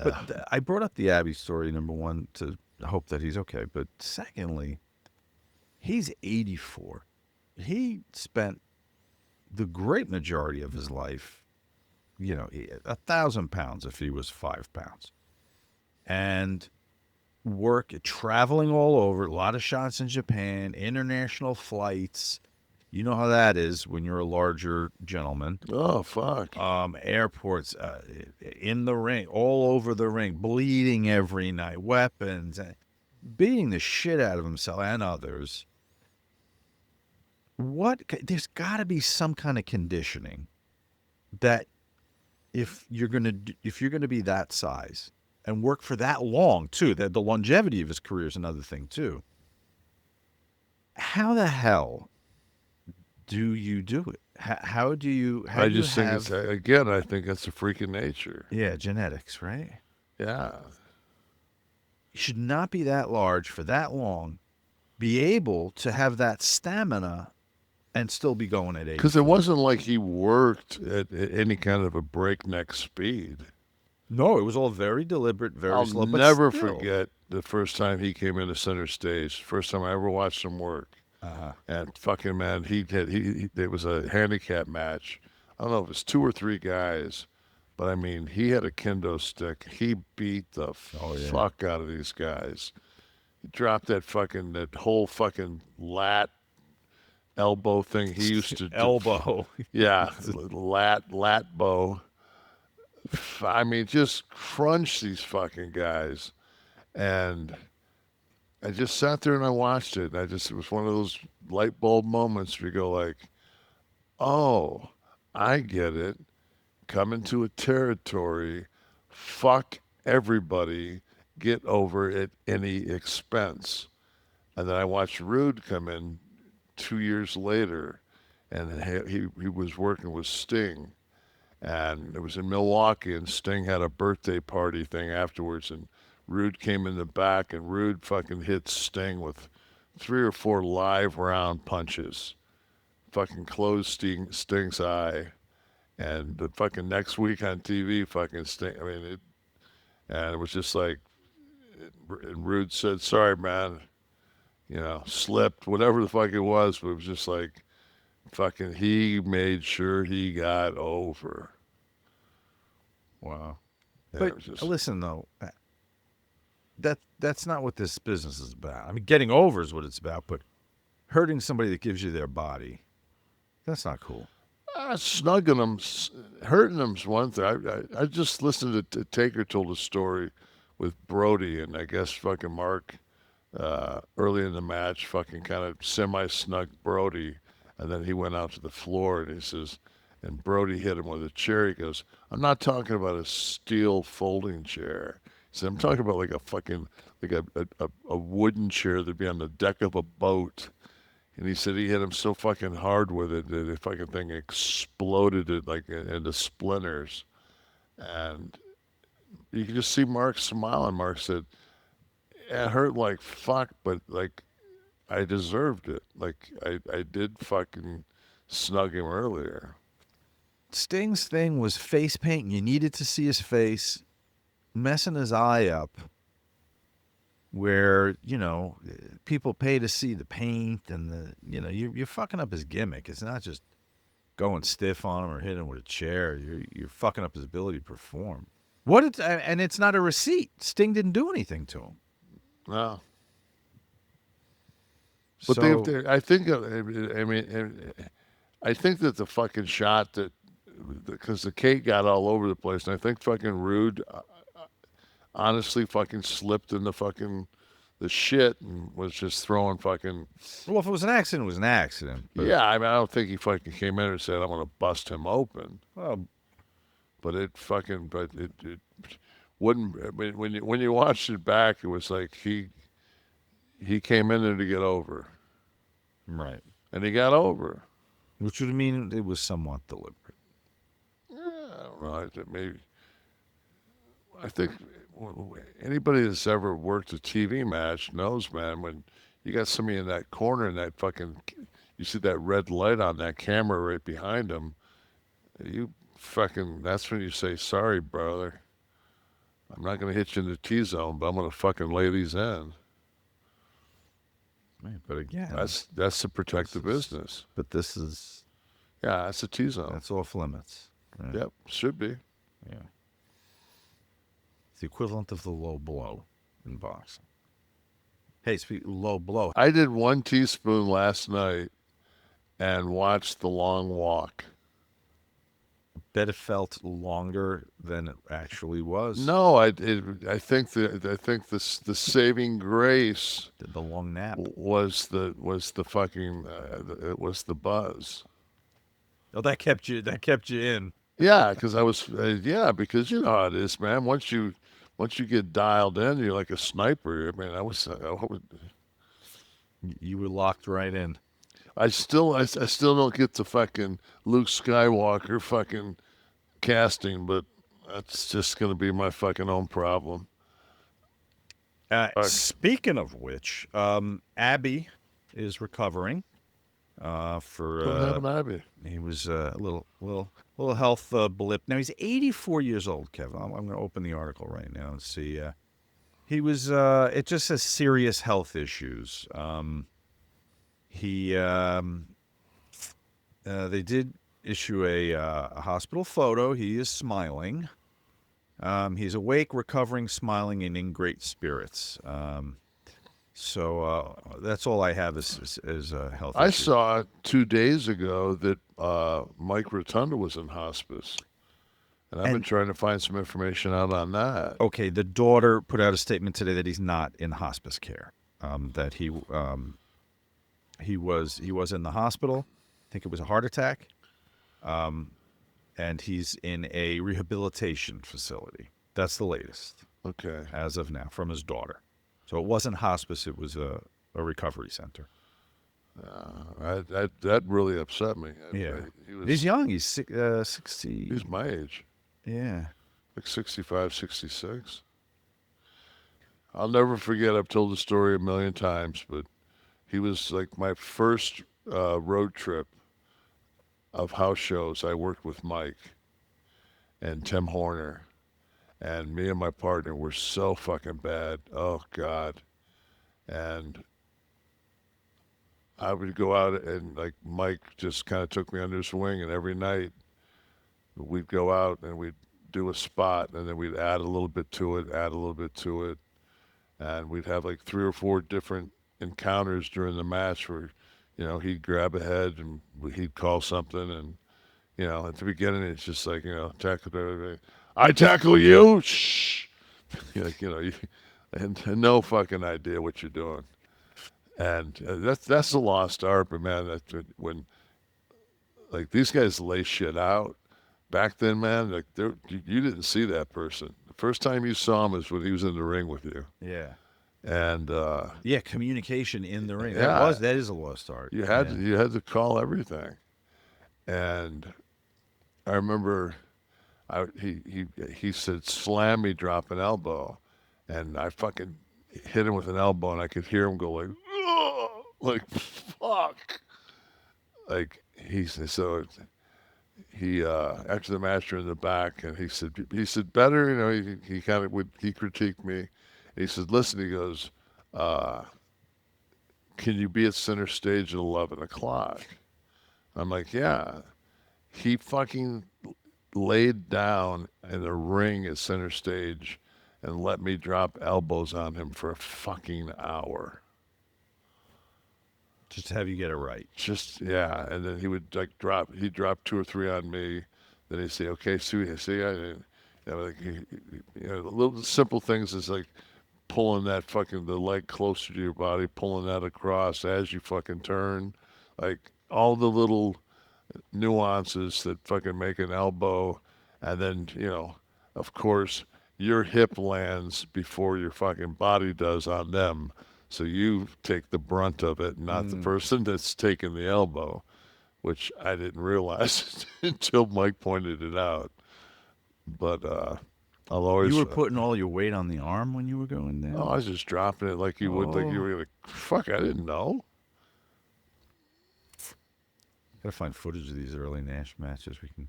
But I brought up the Abbey story, number one, to hope that he's okay. But secondly, he's 84. He spent the great majority of his life, 1,000 pounds if he was 5 pounds. And traveling all over, a lot of shots in Japan, international flights. You know how that is when you're a larger gentleman. Oh, fuck. Airports, in the ring, all over the ring, bleeding every night, weapons, beating the shit out of himself and others. There's got to be some kind of conditioning that if you're gonna be that size and work for that long too, that the longevity of his career is another thing too. How the hell do you do it? How do you I just think it's, have again, I think it's a freak of nature. yeah, genetics, right? Yeah. You should not be that large for that long, be able to have that stamina and still be going at Because it 84. wasn't like he worked at any kind of a breakneck speed. No, it was all very deliberate, very I'll slow, but never still. forget the first time he came into center stage. First time I ever watched him work. Uh-huh. And fucking man, it was a handicap match. I don't know if it was two or three guys, but I mean, he had a kendo stick. He beat the Oh yeah. fuck out of these guys. He dropped that whole fucking elbow thing he used to do. Elbow. Yeah, lat bow. I mean, just crunch these fucking guys. And I just sat there and I watched it. It was one of those light bulb moments where you go like, oh, I get it. Come into a territory, fuck everybody, get over at any expense. And then I watched Rude come in 2 years later, and he was working with Sting, and it was in Milwaukee, and Sting had a birthday party thing afterwards, and Rude came in the back, and Rude fucking hit Sting with 3 or 4 live round punches, fucking closed Sting's eye, and the fucking next week on TV, fucking Sting. I mean, and it was just like, and Rude said, "Sorry, man," slipped, whatever the fuck it was, but it was just like, fucking, he made sure he got over. Wow. Yeah, it But was just, listen though, that's not what this business is about. I mean, getting over is what it's about, but hurting somebody that gives you their body, that's not cool. snugging them, hurting them's one thing. I just listened to Taker told a story with Brody, and I guess fucking Mark, early in the match, fucking kind of semi snug Brody, and then he went out to the floor and he says, and Brody hit him with a chair. He goes, "I'm not talking about a steel folding chair." He said, "I'm talking about like a fucking like a wooden chair that'd be on the deck of a boat." And he said he hit him so fucking hard with it that the fucking thing exploded it like into splinters. And you could just see Mark smiling. Mark said, "It hurt like fuck, but like I deserved it. Like I did fucking snug him earlier." Sting's thing was face paint. You needed to see his face, messing his eye up, where people pay to see the paint and you're fucking up his gimmick. It's not just going stiff on him or hitting him with a chair. You're fucking up his ability to perform. And it's not a receipt. Sting didn't do anything to him. No. But So I think, I mean, I think that the fucking shot that, because the cake got all over the place, and I think fucking Rude honestly fucking slipped in the shit and was just throwing fucking. well, if it was an accident, it was an accident. But Yeah, I mean, I don't think he fucking came in and said, "I'm gonna bust him open." well, But it wouldn't. I mean, when you watched it back, it was like he came in there to get over, right. and he got over. Which would mean it was somewhat deliberate. I don't know. Maybe I think anybody that's ever worked a TV match knows, man, when you got somebody in that corner and that fucking, you see that red light on that camera right behind them, you fucking, that's when you say, "Sorry, brother." I'm not going to hit you in the T-zone, but I'm going to fucking lay these in. Right, but again, That's to protect the business. But this is Yeah, that's a T-zone. that's off limits. Right? Yep, should be. Yeah. It's the equivalent of the low blow in boxing. Hey, speak low blow. I did 1 teaspoon last night and watched The Long Walk. Bet it felt longer than it actually was. No, I think the saving grace The long nap. was the fucking it was the buzz. Oh, that kept you in. Yeah, because I was because you know how it is, man. Once you get dialed in, you're like a sniper. I mean, I would, You were locked right in. I still don't get the fucking Luke Skywalker fucking casting, but that's just gonna be my fucking own problem. Speaking of which, Abby is recovering. For What happened to Abby? he was a little health blip. Now he's 84 years old, Kevin. I'm going to open the article right now and see. He was. It just says serious health issues. They did issue a hospital photo. He is smiling. He's awake, recovering, smiling, and in great spirits. So that's all I have is health I issues. saw 2 days ago that Mike Rotunda was in hospice, and I've been trying to find some information out on that. Okay, the daughter put out a statement today that he's not in hospice care. That he was in the hospital. I think it was a heart attack. And he's in a rehabilitation facility. That's the latest. Okay. As of now, from his daughter. So it wasn't hospice; it was a recovery center. That really upset me. Yeah, he's young. He's 60. He's my age. Yeah, like 65, 66. I'll never forget. I've told the story a million times, but he was like my first road trip of house shows. I worked with Mike and Tim Horner, and me and my partner were so fucking bad. Oh God. And I would go out, and like Mike just kind of took me under his wing, and every night we'd go out and we'd do a spot, and then we'd add a little bit to it, and we'd have like 3 or 4 different encounters during the match where, you know, he'd grab a head and he'd call something, and you know, at the beginning it's just like, you know, I tackle you, shh, you know, and no fucking idea what you're doing, and that's the lost art, but man, that when like these guys lay shit out. Back then, man, like you didn't see that person. The first time you saw him is when he was in the ring with you. Yeah. And yeah, communication in the ring. Yeah, that is a lost art. You had to call everything. And I remember he said, "Slam me, drop an elbow," and I fucking hit him with an elbow, and I could hear him go like, "Ugh!" Like fuck. Like he after the match in the back, and he said better, you know, he kind of he critiqued me. He said, listen, he goes, can you be at center stage at 11 o'clock? I'm like, yeah. He fucking laid down in the ring at center stage and let me drop elbows on him for a fucking hour. Just to have you get it right. Just, yeah. And then he would like he'd drop 2 or 3 on me. Then he'd say, okay, see, you know, like, you know, little simple things is like pulling that fucking, the leg closer to your body, pulling that across as you fucking turn. Like all the little nuances that fucking make an elbow. And then, you know, of course, your hip lands before your fucking body does on them. So you take the brunt of it, not the person that's taking the elbow, which I didn't realize until Mike pointed it out. But I'll always... You were putting all your weight on the arm when you were going down? Oh, I was just dropping it like you would, like you were like, fuck, I didn't know. Gotta find footage of these early Nash matches we can